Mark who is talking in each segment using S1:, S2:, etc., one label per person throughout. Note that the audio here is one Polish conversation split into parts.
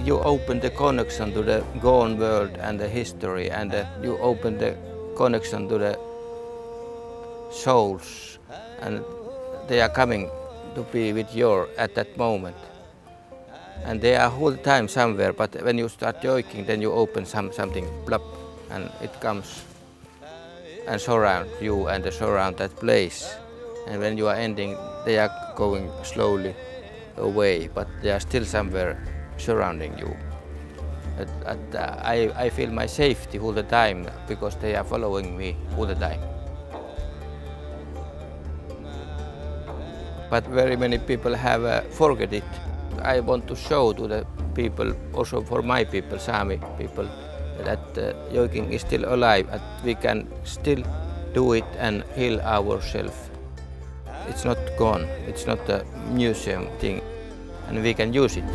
S1: you open the connection to the gone world and the history, and you open the connection to the souls, and they are coming to be with you at that moment. And they are whole time somewhere, but when you start joking, then you open something, plop, and it comes and surround you and surround that place. And when you are ending, they are going slowly away, but they are still somewhere surrounding you. I feel my safety all the time because they are following me all the time. But very many people have forget it. I want to show to the people, also for my people, Sami people, that joking is still alive, that we can still do it and heal ourselves. It's not gone, it's not a museum thing, and we can use it.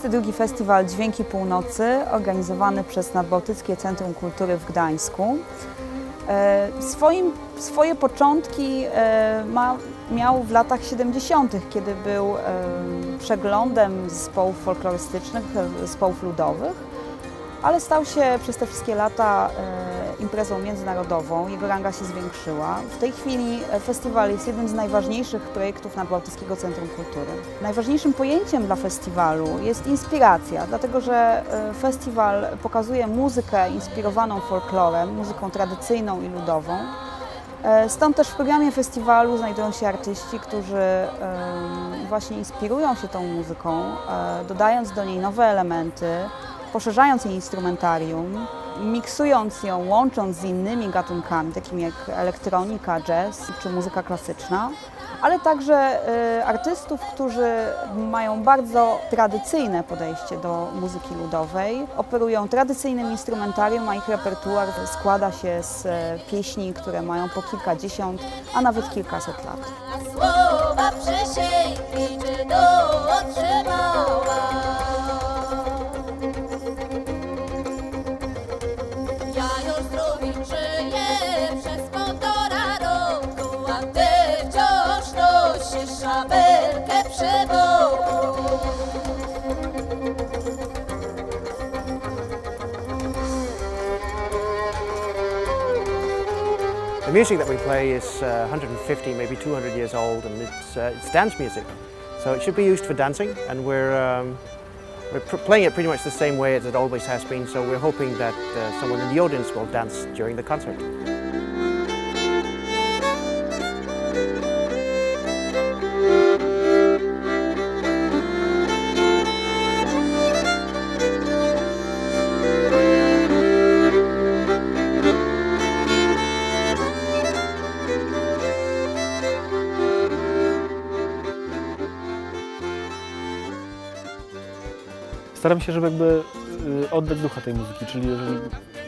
S2: Drugi Festiwal Dźwięki Północy, organizowany przez Nadbałtyckie Centrum Kultury w Gdańsku. Swoje początki miał w latach 70., kiedy był przeglądem zespołów folklorystycznych, zespołów ludowych, ale stał się przez te wszystkie lata imprezą międzynarodową, jego ranga się zwiększyła. W tej chwili festiwal jest jednym z najważniejszych projektów Nadbałtyckiego Centrum Kultury. Najważniejszym pojęciem dla festiwalu jest inspiracja, dlatego że festiwal pokazuje muzykę inspirowaną folklorem, muzyką tradycyjną i ludową. Stąd też w programie festiwalu znajdują się artyści, którzy właśnie inspirują się tą muzyką, dodając do niej nowe elementy, poszerzając jej instrumentarium, miksując ją, łącząc z innymi gatunkami, takimi jak elektronika, jazz czy muzyka klasyczna, ale także artystów, którzy mają bardzo tradycyjne podejście do muzyki ludowej, operują tradycyjnym instrumentarium, a ich repertuar składa się z pieśni, które mają po kilkadziesiąt, a nawet kilkaset lat.
S3: Słowa przysięgi, czy dotrzymała? Szabelkę przy boku.
S4: The music that we play is 150, maybe 200 years old, and it's dance music. So it should be used for dancing, and we're playing it pretty much the same way as it always has been. So we're hoping that someone in the audience will dance during the concert.
S5: Staram się, żeby oddać ducha tej muzyki, czyli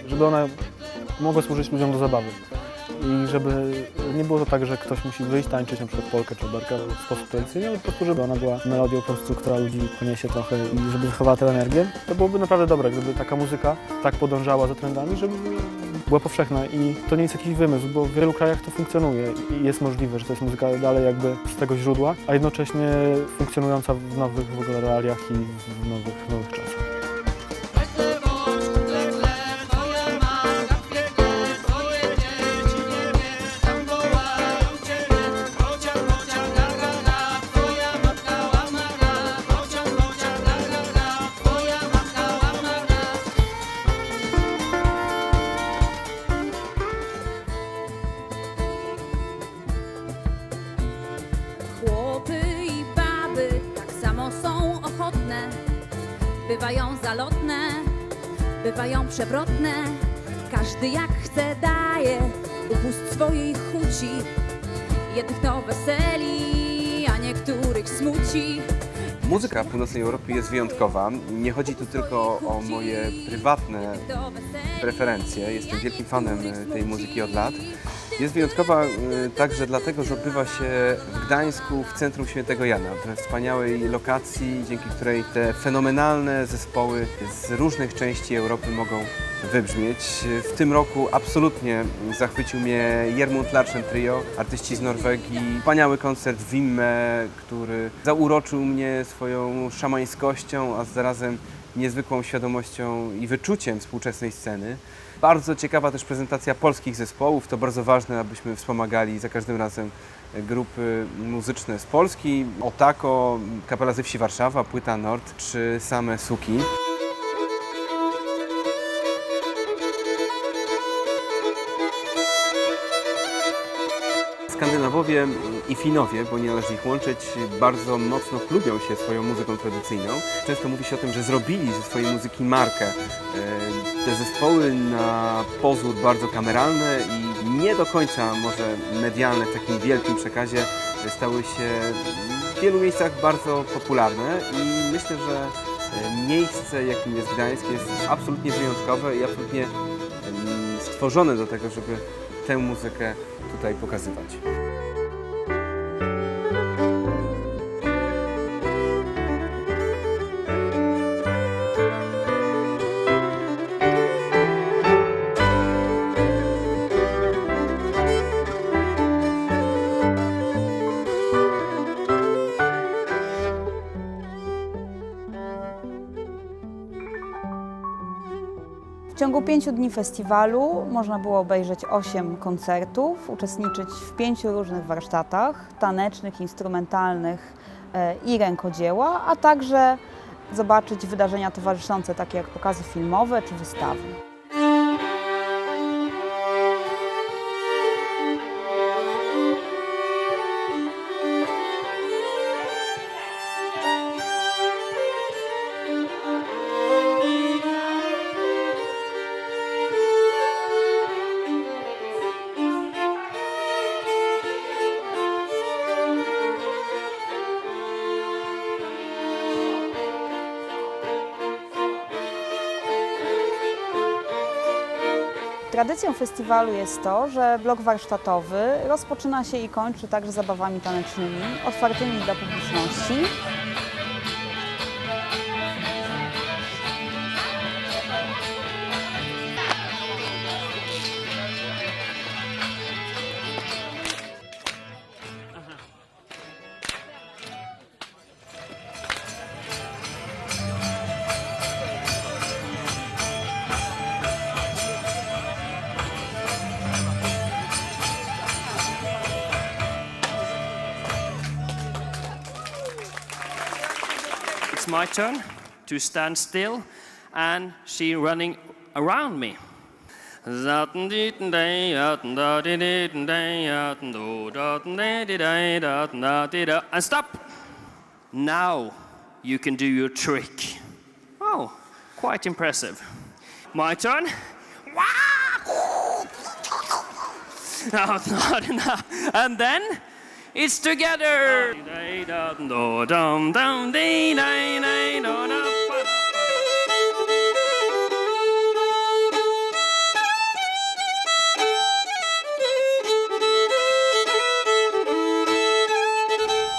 S5: żeby ona mogła służyć ludziom do zabawy. I żeby nie było to tak, że ktoś musi wyjść, tańczyć na przykład polkę czy oberkę w sposób tradycyjny, ale po prostu, żeby ona była melodią po prostu, która ludzi poniesie trochę i żeby wychowała tę energię. To byłoby naprawdę dobre, gdyby taka muzyka tak podążała za trendami, żeby była powszechna. I to nie jest jakiś wymysł, bo w wielu krajach to funkcjonuje i jest możliwe, że to jest muzyka dalej jakby z tego źródła, a jednocześnie funkcjonująca w nowych w ogóle realiach i w nowych czasach.
S6: bywają zalotne, bywają przewrotne. Każdy jak chce daje, upust swojej chuci. Jednych to weseli, a niektórych smuci.
S7: Muzyka w północnej Europie jest wyjątkowa. Nie chodzi tu tylko o moje prywatne preferencje. Jestem wielkim fanem tej muzyki od lat. Jest wyjątkowa także dlatego, że odbywa się w Gdańsku, w centrum Świętego Jana, we wspaniałej lokacji, dzięki której te fenomenalne zespoły z różnych części Europy mogą wybrzmieć. W tym roku absolutnie zachwycił mnie Gjermund Larsen Trio, artyści z Norwegii. Wspaniały koncert w Wimme, który zauroczył mnie swoją szamańskością, a zarazem niezwykłą świadomością i wyczuciem współczesnej sceny. Bardzo ciekawa też prezentacja polskich zespołów. To bardzo ważne, abyśmy wspomagali za każdym razem grupy muzyczne z Polski. Otako, Kapela ze Wsi Warszawa, Płyta Nord czy Same Suki. Skandynawowie i Finowie, bo nie należy ich łączyć, bardzo mocno chlubią się swoją muzyką tradycyjną. Często mówi się o tym, że zrobili ze swojej muzyki markę. Te zespoły na pozór bardzo kameralne i nie do końca może medialne w takim wielkim przekazie stały się w wielu miejscach bardzo popularne i myślę, że miejsce, jakim jest Gdańsk, jest absolutnie wyjątkowe i absolutnie stworzone do tego, żeby tę muzykę tutaj pokazywać.
S2: W ciągu 5 dni festiwalu można było obejrzeć 8 koncertów, uczestniczyć w 5 różnych warsztatach tanecznych, instrumentalnych i rękodzieła, a także zobaczyć wydarzenia towarzyszące, takie jak pokazy filmowe czy wystawy. Tradycją festiwalu jest to, że blok warsztatowy rozpoczyna się i kończy także zabawami tanecznymi, otwartymi dla publiczności.
S8: It's my turn to stand still and she running around me. And stop! Now you can do your trick. Oh, quite impressive. My turn. And then it's together.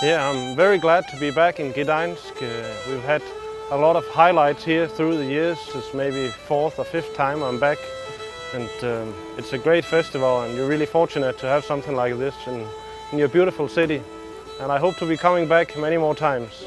S4: Yeah, I'm very glad to be back in Gdańsk. We've had a lot of highlights here through the years. It's maybe 4th or 5th time I'm back. And it's a great festival, and you're really fortunate to have something like this in your beautiful city. And I hope to be coming back many more times.